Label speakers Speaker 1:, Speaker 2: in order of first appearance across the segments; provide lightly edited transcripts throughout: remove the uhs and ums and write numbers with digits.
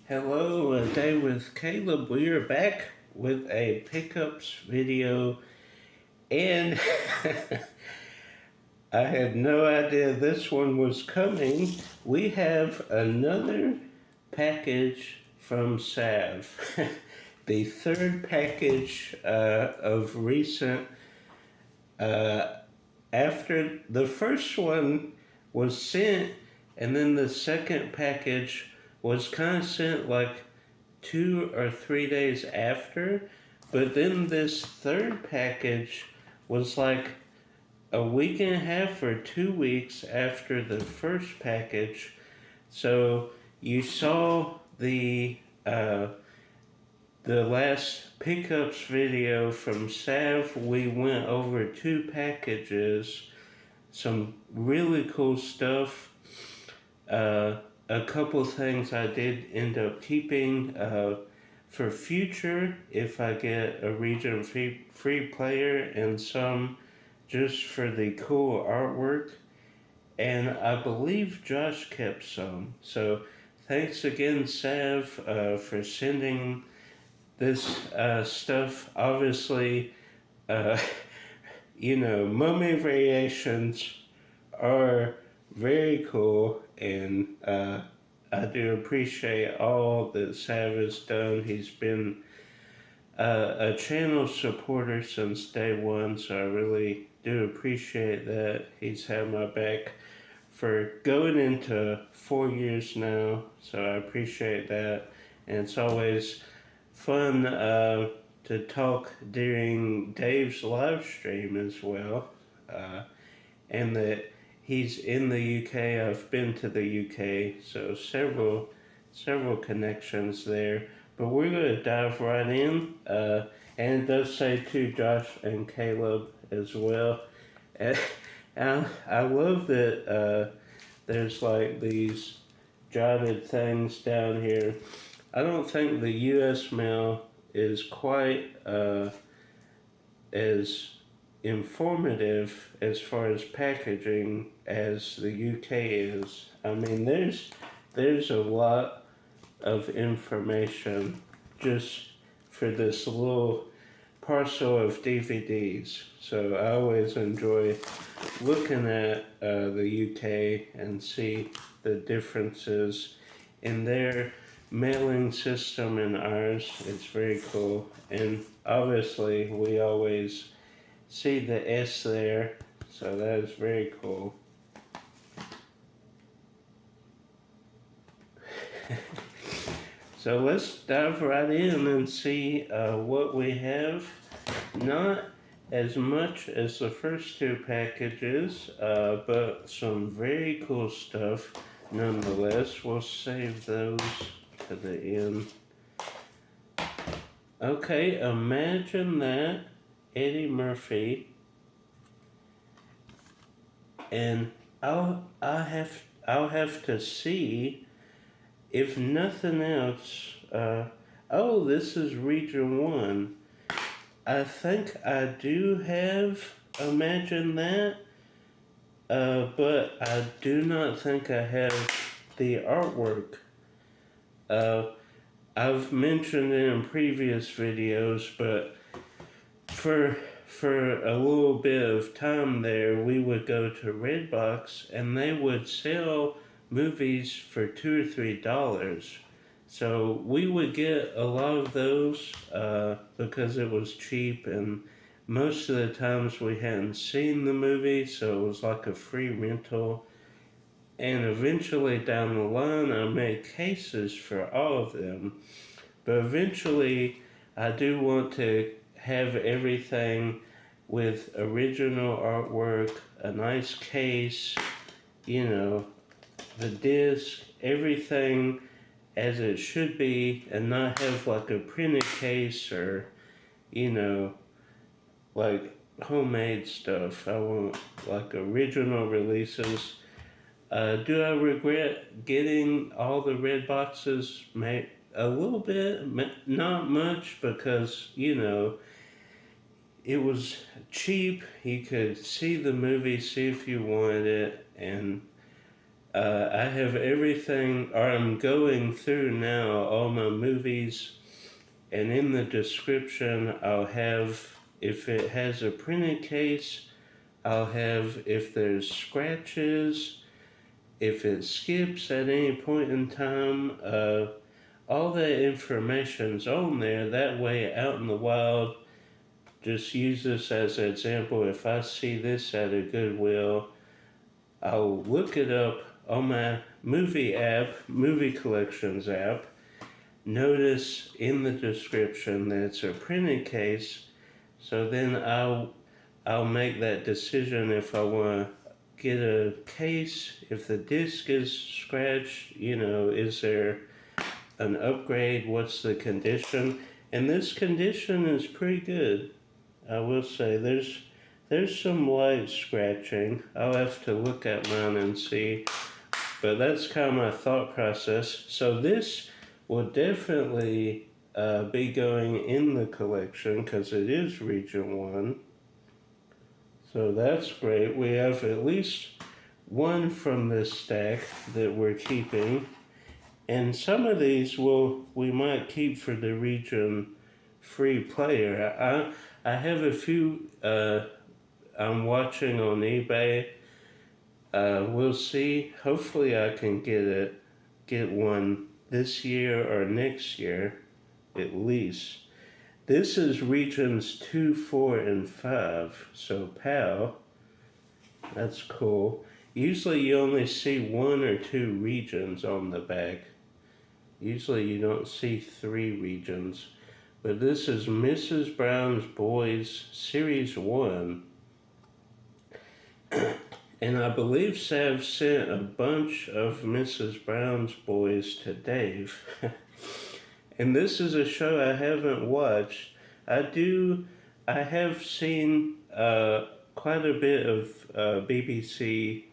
Speaker 1: Hello, a day with Caleb. We are back with a pickups video, and I had no idea this one was coming. We have another package from Sav, the third package of recent. After the first one was sent, and then the second package was kind of sent like 2 or 3 days after, but then this third package was like a week and a half or 2 weeks after the first package. So you saw the last pickups video from Sav. We went over 2 packages, some really cool stuff. A couple things I did end up keeping for future if I get a region free player, and some just for the cool artwork. And I believe Josh kept some. So thanks again, Sav, for sending this stuff. Obviously, uh, mummy variations are very cool, and I do appreciate all that Sav has done. He's been a channel supporter since day one, so I really do appreciate that. He's had my back for going into 4 years now, so I appreciate that. And it's always fun to talk during Dave's live stream as well, and that he's in the UK. I've been to the UK, so several connections there. But we're gonna dive right in, and it does say to Josh and Caleb as well. And I love that there's like these jotted things down here. I don't think the U.S. mail is quite as informative as far as packaging as the UK is. I mean, there's a lot of information just for this little parcel of DVDs. So I always enjoy looking at the UK and see the differences in their mailing system and ours. It's very cool. And obviously we always see the S there, so that is very cool. So let's dive right in and see what we have. Not as much as the first 2 packages, but some very cool stuff nonetheless. We'll save those to the end. Okay, imagine that, Eddie Murphy, and I'll have to see, if nothing else. Oh, this is Region 1. I think I do have Imagine That, but I do not think I have the artwork. I've mentioned it in previous videos, but for a little bit of time there, we would go to Redbox and they would sell movies for $2 or $3. So we would get a lot of those because it was cheap, and most of the times we hadn't seen the movie, so it was like a free rental. And eventually down the line, I made cases for all of them. But eventually, I do want to have everything with original artwork, a nice case, the disc, everything as it should be, and not have like a printed case or, like homemade stuff. I want like original releases. Do I regret getting all the red boxes? A little bit, not much, because, it was cheap. You could see the movie, see if you wanted it, and I have everything, or I'm going through now all my movies, and in the description I'll have, if it has a printed case, I'll have if there's scratches, if it skips at any point in time, all that information's on there. That way, out in the wild, just use this as an example. If I see this at a Goodwill, I'll look it up on my movie app, movie collections app. Notice in the description that it's a printed case, so then I'll make that decision if I want to get a case. If the disc is scratched, is there an upgrade? What's the condition? And this condition is pretty good. I will say there's some light scratching. I'll have to look at mine and see. But that's kind of my thought process. So this will definitely be going in the collection because it is Region 1. So that's great. We have at least one from this stack that we're keeping. And some of these we might keep for the Region free player. I have a few I'm watching on eBay. We'll see. Hopefully I can get one this year or next year at least. This is Regions 2, 4, and 5. So PAL, that's cool. Usually you only see 1 or 2 regions on the back. Usually you don't see 3 regions. But this is Mrs. Brown's Boys Series 1. And I believe Sav sent a bunch of Mrs. Brown's Boys to Dave. And this is a show I haven't watched. I have seen quite a bit of BBC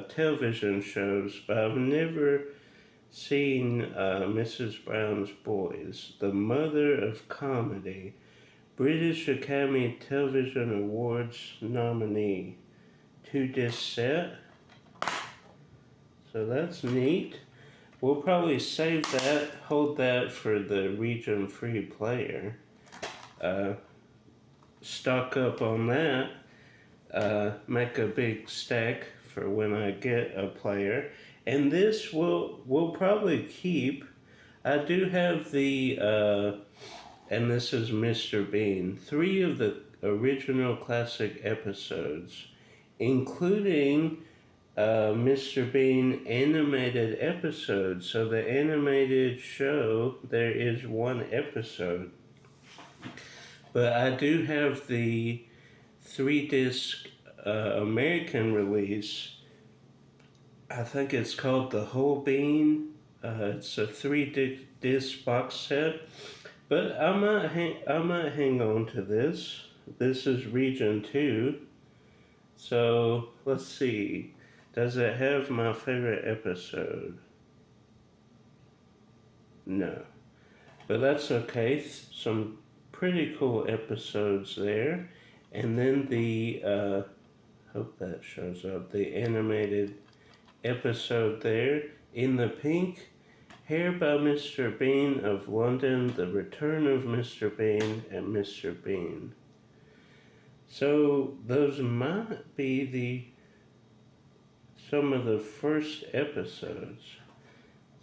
Speaker 1: television shows, but I've never seen Mrs. Brown's Boys, the mother of comedy, British Academy Television Awards nominee, 2-disc set. So that's neat. We'll probably save that, hold that for the region free player. Stock up on that. Make a big stack for when I get a player. And this we'll probably keep. I do have the, and this is Mr. Bean, 3 of the original classic episodes, including Mr. Bean animated episode. So the animated show, there is 1 episode. But I do have the 3-disc American release. I think it's called The Whole Bean. It's a 3-disc box set. But I might hang on to this. This is Region 2. So let's see. Does it have my favorite episode? No. But that's okay. Some pretty cool episodes there. And then the, hope that shows up, the animated episode there. In the pink, Hair by Mr. Bean of London, The Return of Mr. Bean, and Mr. Bean. So those might be some of the first episodes.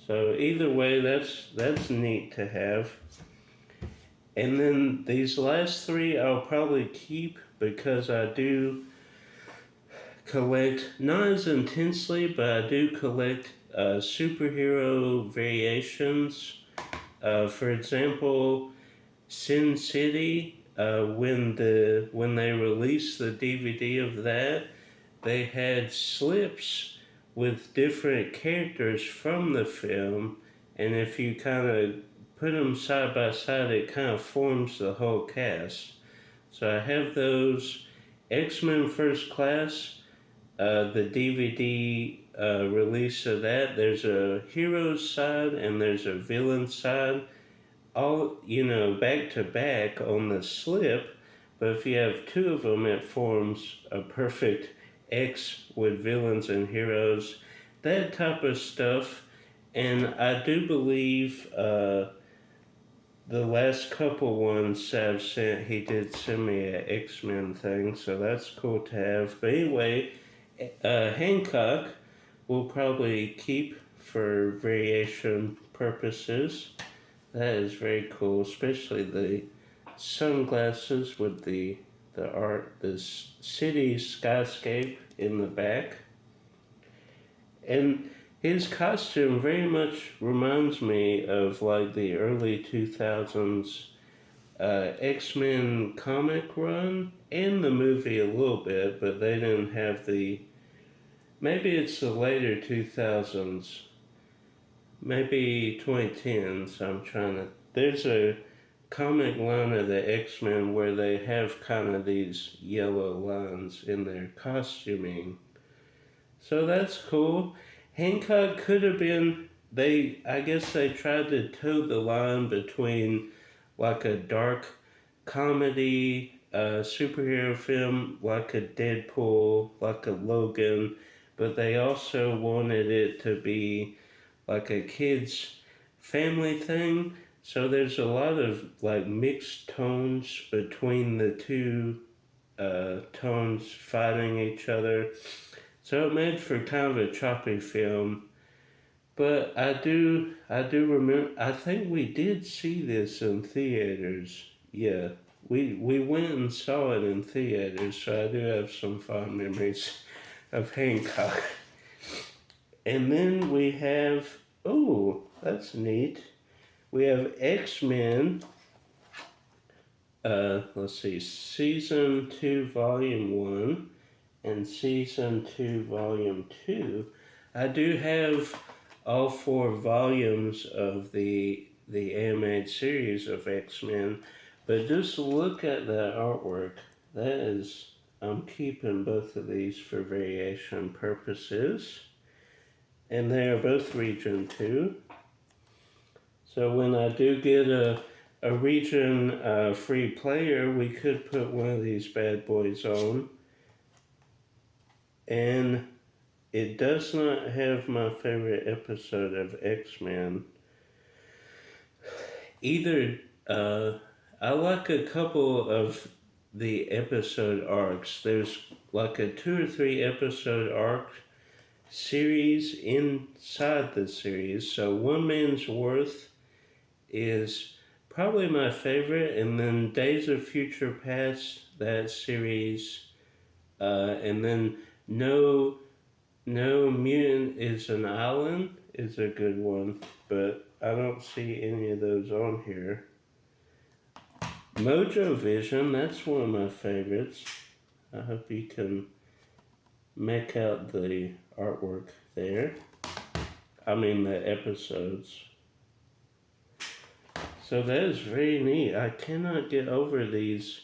Speaker 1: So either way, that's neat to have. And then these last 3 I'll probably keep because I do collect, not as intensely, but I do collect superhero variations. For example, Sin City, when they released the DVD of that, they had slips with different characters from the film, and if you kind of put them side by side, it kind of forms the whole cast. So I have those. X-Men First Class, the DVD release of that. There's a hero's side and there's a villain side, all back to back on the slip. But if you have 2 of them, it forms a perfect X with villains and heroes. that type of stuff. And I do believe the last couple ones Sav sent, he did send me an X-Men thing, so that's cool to have. But anyway, Hancock we'll probably keep for variation purposes. That is very cool, especially the sunglasses with the city skyscape in the back. And his costume very much reminds me of like the early 2000s X-Men comic run and the movie a little bit, but they didn't have maybe it's the later 2000s, maybe 2010s. There's a comic line of the X-Men where they have kind of these yellow lines in their costuming. So that's cool. Hancock could have been, I guess they tried to toe the line between like a dark comedy, superhero film, like a Deadpool, like a Logan, but they also wanted it to be like a kid's family thing. So there's a lot of like mixed tones between the two tones fighting each other. So it made for kind of a choppy film. But I do remember, I think we did see this in theaters. Yeah, we went and saw it in theaters, so I do have some fond memories of Hancock. And then we have, oh, that's neat. We have X-Men, let's see, Season 2, Volume 1, and Season 2, Volume 2. I do have all 4 volumes of the animated series of X-Men, but just look at the artwork. That is, I'm keeping both of these for variation purposes, and they are both Region 2. So when I do get a region free player, we could put one of these bad boys on. And it does not have my favorite episode of X-Men. Either, I like a couple of the episode arcs. There's like a 2 or 3 episode arc series inside the series. So One Man's Worth is probably my favorite, and then Days of Future Past, that series, and then No Mutant is an Island is a good one, but I don't see any of those on here. Mojo Vision, that's one of my favorites. I hope you can make out the artwork there. I mean the episodes. So that is very neat. I cannot get over these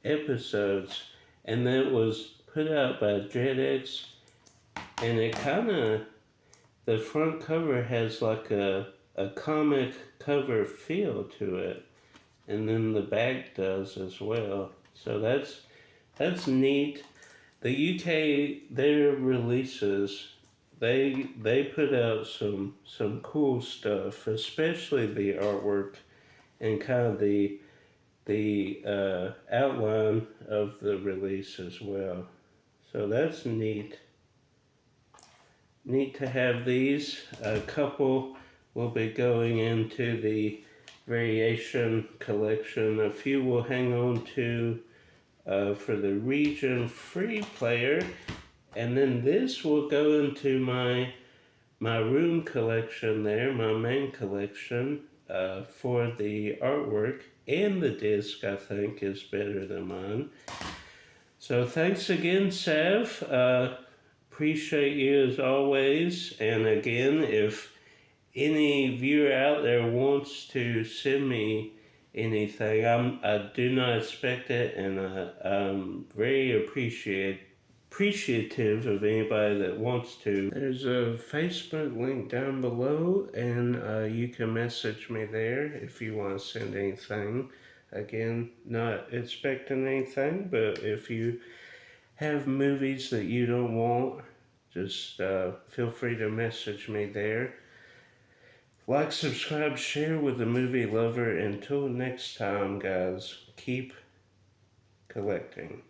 Speaker 1: episodes. And that was put out by JetX, and it kind of, the front cover has like a comic cover feel to it, and then the back does as well. So that's neat. The UK, their releases, they put out some cool stuff, especially the artwork and kind of the outline of the release as well. So that's neat. Neat to have these. A couple will be going into the variation collection. A few will hang on to for the region free player. And then this will go into my room collection there, my main collection, for the artwork. And the disc, I think, is better than mine. So thanks again, Sav. Appreciate you as always. And again, if any viewer out there wants to send me anything, I do not expect it, and I'm very appreciative of anybody that wants to. There's a Facebook link down below, and you can message me there if you want to send anything. Again, not expecting anything, but if you have movies that you don't want Just feel free to message me there. Like, subscribe, share with the movie lover. Until next time, guys, keep collecting.